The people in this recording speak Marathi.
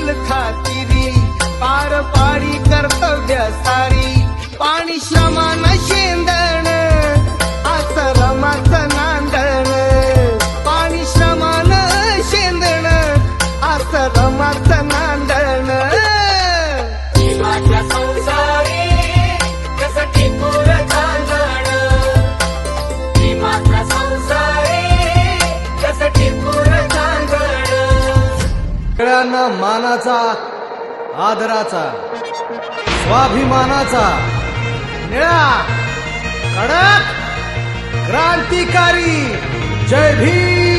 मोल खातिरी पार पाडी कर्तव्य सारी पाणी श्रमान शेंदण आश्रमाचं नांदण पाणी श्रमान शेंदण आश्रमाचं नांदण जीवाच्या संसारी कसं टिपूर चांदण जीवाच्या संसारी कसं टिपूर चांदण सगळ्यांना मानाचा आदराचा स्वाभिमानाचा निळा कडक क्रांतिकारी जय भीम।